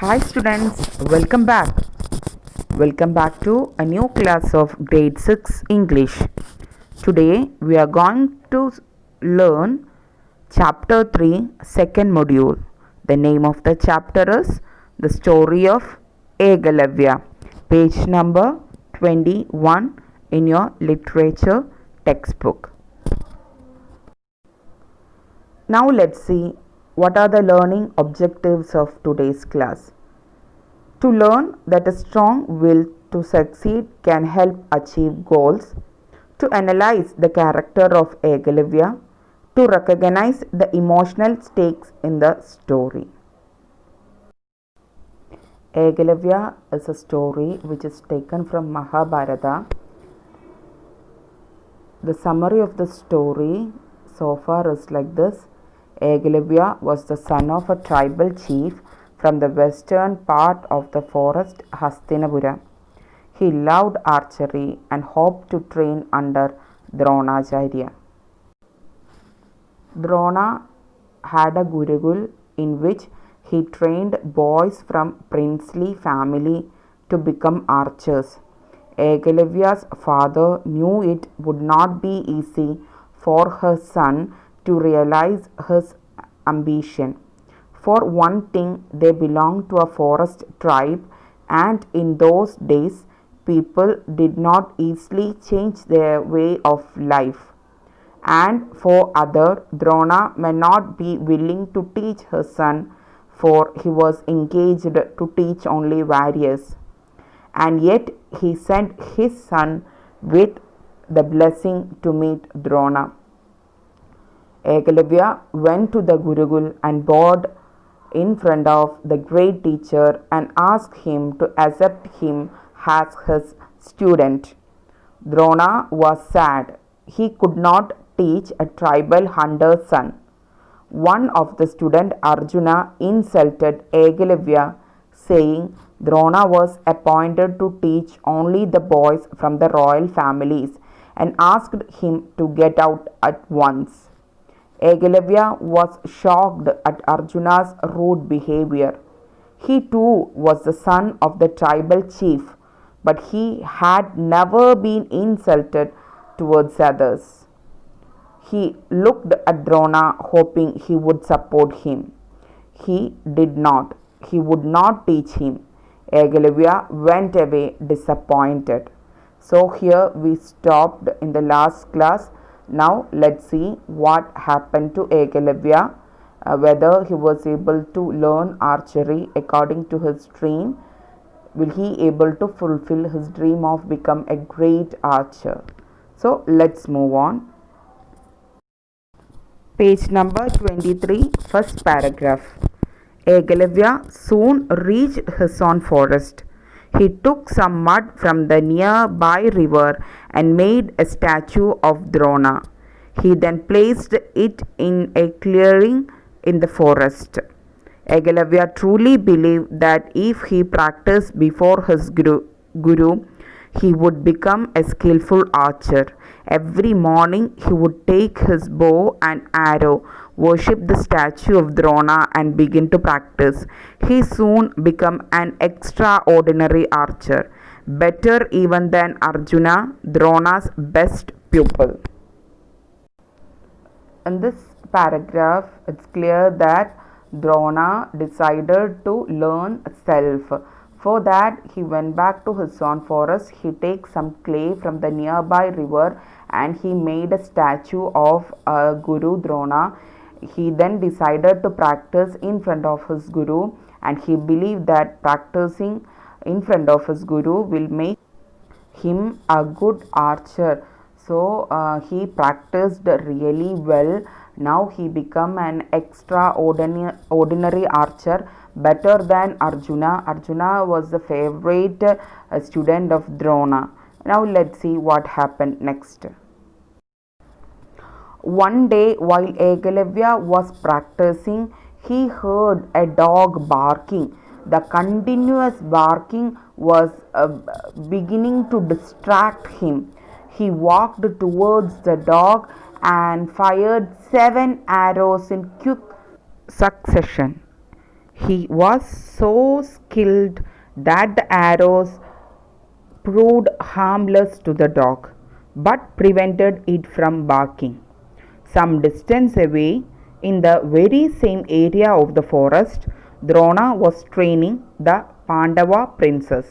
Hi students, welcome back. Welcome back to a new class of grade 6 English. Today we are going to learn chapter 3 second module. The name of the chapter is The Story of Ekalavya. Page number 21 in your literature textbook. Now let's see what are the learning objectives of today's class. To learn that a strong will to succeed can help achieve goals. To analyze the character of Ekalavya. To recognize the emotional stakes in the story. Ekalavya is a story which is taken from Mahabharata. The summary of the story so far is like this. Ekalavya was the son of a tribal chief from the western part of the forest Hastinapura. He loved archery and hoped to train under Dronacharya. Drona had a Gurukul in which he trained boys from princely family to become archers. Ekalavya's father knew it would not be easy for her son to realize his ambition. For one thing, they belonged to a forest tribe, and in those days, people did not easily change their way of life. And for other, Drona may not be willing to teach her son, for he was engaged to teach only warriors. And yet, he sent his son with the blessing to meet Drona. Ekalavya went to the Gurukul and bowed in front of the great teacher and asked him to accept him as his student. Drona was sad. He could not teach a tribal hunter's son. One of the students, Arjuna, insulted Ekalavya, saying Drona was appointed to teach only the boys from the royal families and asked him to get out at once. Ekalavya was shocked at Arjuna's rude behavior. He too was the son of the tribal chief, but he had never been insulted towards others. He looked at Drona, hoping he would support him. He did not. He would not teach him. Ekalavya went away disappointed. So here we stopped in the last class. Now let's see what happened to Ekalavya, whether he was able to learn archery according to his dream. Will he able to fulfill his dream of become a great archer? So let's move on. Page number 23, first paragraph. Ekalavya soon reached his own forest. He took some mud from the nearby river and made a statue of Drona. He then placed it in a clearing in the forest. Ekalavya truly believed that if he practiced before his guru, he would become a skillful archer. Every morning he would take his bow and arrow, worship the statue of Drona and begin to practice. He soon became an extraordinary archer, better even than Arjuna, Drona's best pupil. In this paragraph, it's clear that Drona decided to learn self. For that, he went back to his own forest. He takes some clay from the nearby river and he made a statue of Guru Drona. He then decided to practice in front of his guru, and he believed that practicing in front of his guru will make him a good archer. So he practiced really well. Now he became an extraordinary archer, better than Arjuna. Arjuna was the favorite student of Drona. Now let's see what happened next. One day while Ekalavya was practicing, he heard a dog barking. The continuous barking was beginning to distract him. He walked towards the dog and fired 7 arrows in quick succession. He was so skilled that the arrows proved harmless to the dog, but prevented it from barking. Some distance away, in the very same area of the forest, Drona was training the Pandava princess.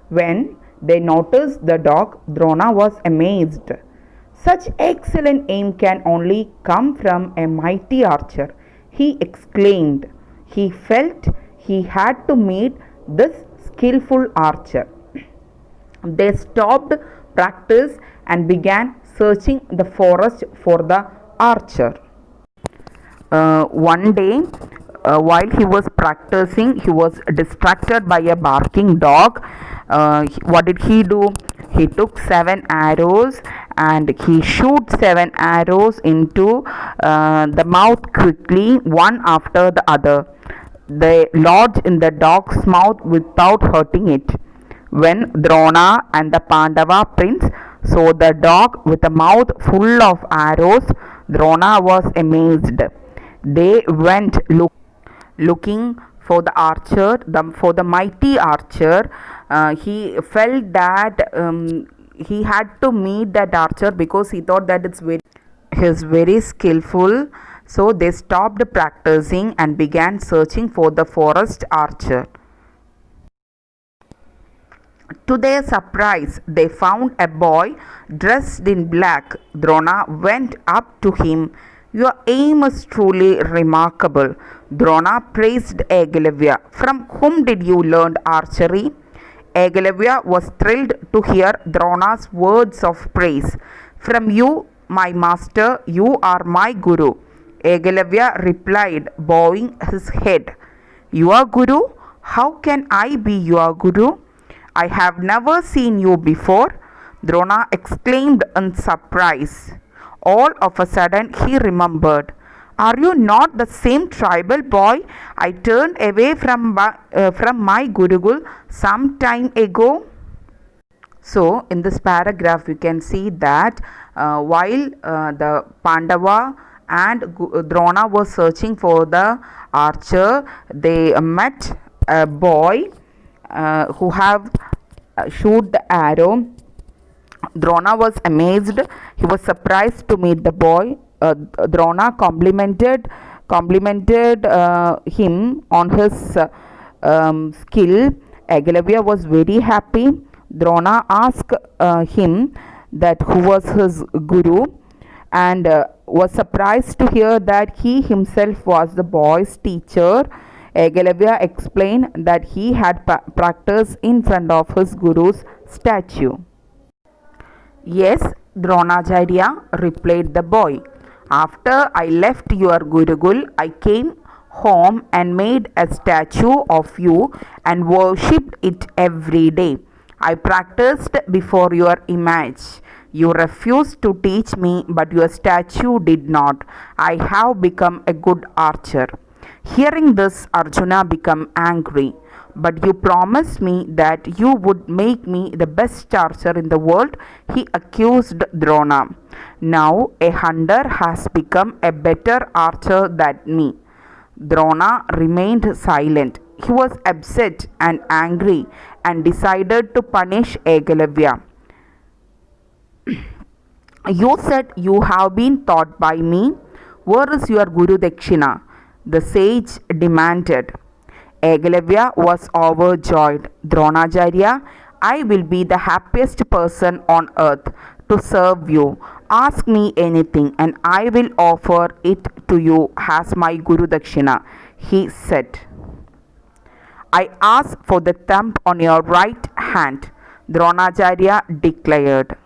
When they noticed the dog, Drona was amazed. Such excellent aim can only come from a mighty archer, he exclaimed. He felt he had to meet this skillful archer. They stopped practice and began searching the forest for the archer. One day, while he was practicing, he was distracted by a barking dog. What did he do? He took 7 arrows and he shoot 7 arrows into the mouth quickly, one after the other. They lodged in the dog's mouth without hurting it. When Drona and the Pandava prince saw the dog with a mouth full of arrows, Drona was amazed. They went looking for the archer, for the mighty archer. He felt that he had to meet that archer because he thought that he's very skillful. So they stopped practicing and began searching for the forest archer. To their surprise, they found a boy dressed in black. Drona went up to him. Your aim is truly remarkable. Drona praised Ekalavya. From whom did you learn archery? Ekalavya was thrilled to hear Drona's words of praise. From you, my master, you are my guru. Ekalavya replied, bowing his head. Your guru? How can I be your guru? I have never seen you before, Drona exclaimed in surprise. All of a sudden he remembered. Are you not the same tribal boy I turned away from my Gurukul some time ago? So, in this paragraph, you can see that while the Pandava and Drona were searching for the archer, they met a boy who have shoot the arrow. Drona was amazed. He was surprised to meet the boy. Drona complimented him on his skill. Ekalavya was very happy. Drona asked him that who was his guru, and was surprised to hear that he himself was the boy's teacher. Ekalavya explained that he had practiced in front of his guru's statue. Yes, Dronacharya, replied the boy. After I left your Gurukul, I came home and made a statue of you and worshipped it every day. I practiced before your image. You refused to teach me, but your statue did not. I have become a good archer. Hearing this, Arjuna became angry. But you promised me that you would make me the best archer in the world, he accused Drona. Now a hunter has become a better archer than me. Drona remained silent. He was upset and angry and decided to punish Ekalavya. You said you have been taught by me. Where is your Guru Dakshina? The sage demanded. Ekalavya was overjoyed. Dronacharya, I will be the happiest person on earth to serve you. Ask me anything and I will offer it to you as my Guru Dakshina, he said. I ask for the thumb on your right hand, Dronacharya declared.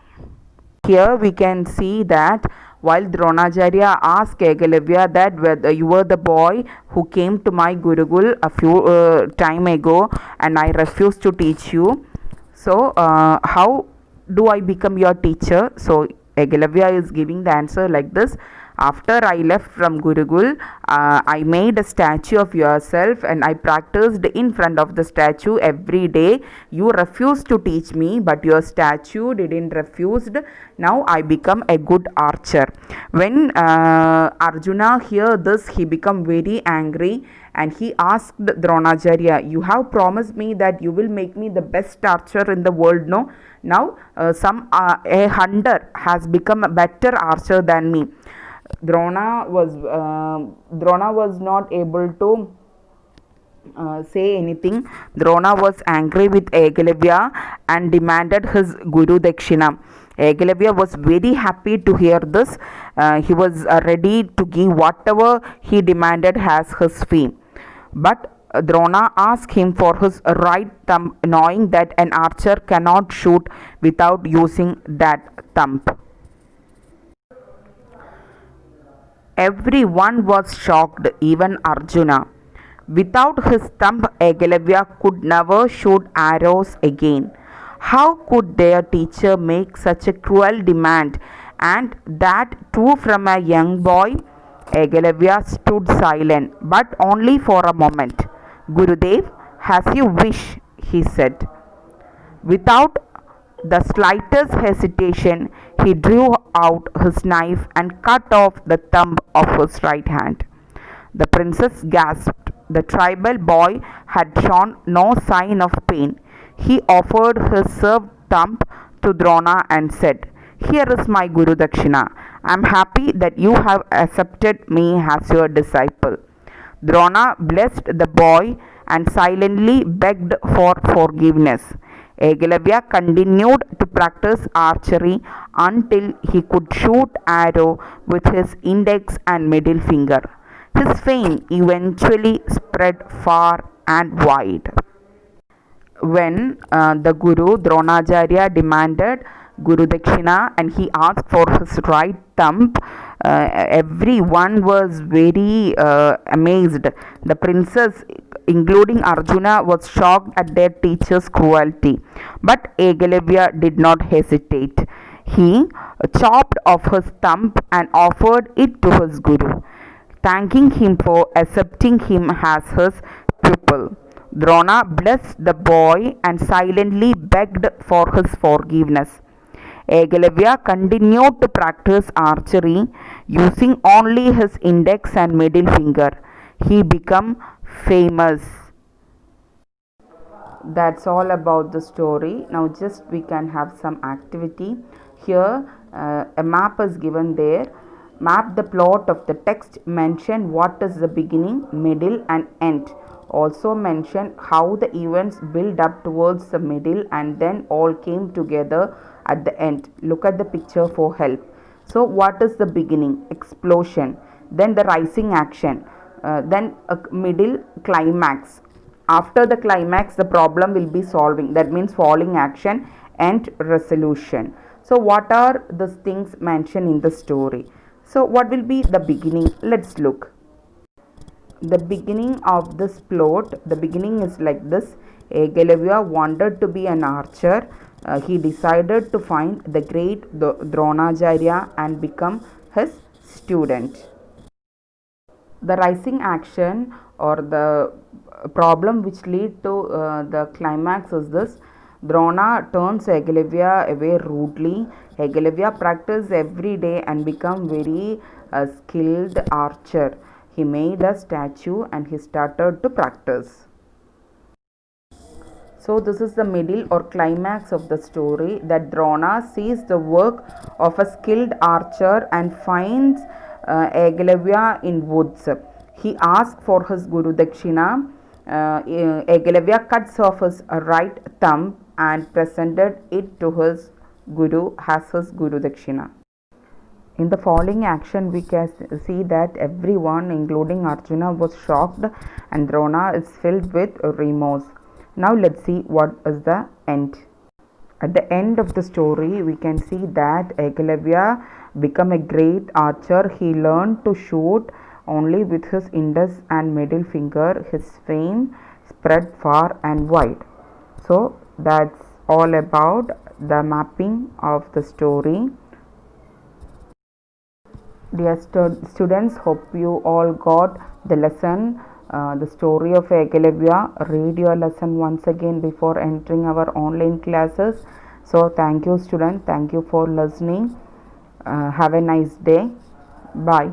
Here we can see that while Dronacharya asked Ekalavya that whether you were the boy who came to my Gurukul a few time ago and I refused to teach you. So how do I become your teacher? So Ekalavya is giving the answer like this. After I left from Gurukul, I made a statue of yourself and I practiced in front of the statue every day. You refused to teach me, but your statue didn't refused. Now I become a good archer. When Arjuna hear this, he become very angry and he asked Dronacharya, you have promised me that you will make me the best archer in the world, no? Now a hunter has become a better archer than me. Drona was not able to say anything. Drona was angry with Ekalavya and demanded his Guru Dakshina. Ekalavya was very happy to hear this. He was ready to give whatever he demanded as his fee. But Drona asked him for his right thumb, knowing that an archer cannot shoot without using that thumb. Everyone was shocked, even Arjuna. Without his thumb, Ekalavya could never shoot arrows again. How could their teacher make such a cruel demand, and that too from a young boy? Ekalavya stood silent, but only for a moment. Gurudev, as you wish, he said. Without the slightest hesitation, he drew out his knife and cut off the thumb of his right hand. The princess gasped. The tribal boy had shown no sign of pain. He offered his served thumb to Drona and said, here is my Guru Dakshina. I am happy that you have accepted me as your disciple. Drona blessed the boy and silently begged for forgiveness. Ekalavya continued to practice archery until he could shoot arrow with his index and middle finger. His fame eventually spread far and wide. When the Guru Dronacharya demanded Guru Dakshina and he asked for his right thumb, everyone was very amazed. The princess, including Arjuna, was shocked at their teacher's cruelty. But Ekalavya did not hesitate. He chopped off his thumb and offered it to his Guru, thanking him for accepting him as his pupil. Drona blessed the boy and silently begged for his forgiveness. Ekalavya continued to practice archery using only his index and middle finger. He became famous. That's all about the story. Now just we can have some activity. Here a map is given there. Map the plot of the text. Mention what is the beginning, middle and end. Also mention how the events build up towards the middle and then all came together at the end. Look at the picture for help. So what is the beginning? Explosion. Then the rising action. Then a middle climax. After the climax, the problem will be solving. That means falling action and resolution. So what are the things mentioned in the story? So what will be the beginning? Let's look. The beginning of this plot, the beginning is like this. Ekalavya wanted to be an archer. He decided to find the great Dronacharya and become his student. The rising action or the problem which lead to the climax is this. Drona turns Ekalavya away rudely. Ekalavya practiced every day and become very skilled archer. He made a statue and he started to practice. So this is the middle or climax of the story, that Drona sees the work of a skilled archer and finds Ekalavya in woods. He asks for his Guru Dakshina. Ekalavya cuts off his right thumb and presented it to his Guru as his Guru Dakshina. In the following action, we can see that everyone, including Arjuna, was shocked and Drona is filled with remorse. Now let's see what is the end. At the end of the story, we can see that Ekalavya became a great archer. He learned to shoot only with his index and middle finger. His fame spread far and wide. So that's all about the mapping of the story. Dear students, hope you all got the lesson, the story of Ekalavya. Read your lesson once again before entering our online classes. So thank you students, thank you for listening. Have a nice day. Bye.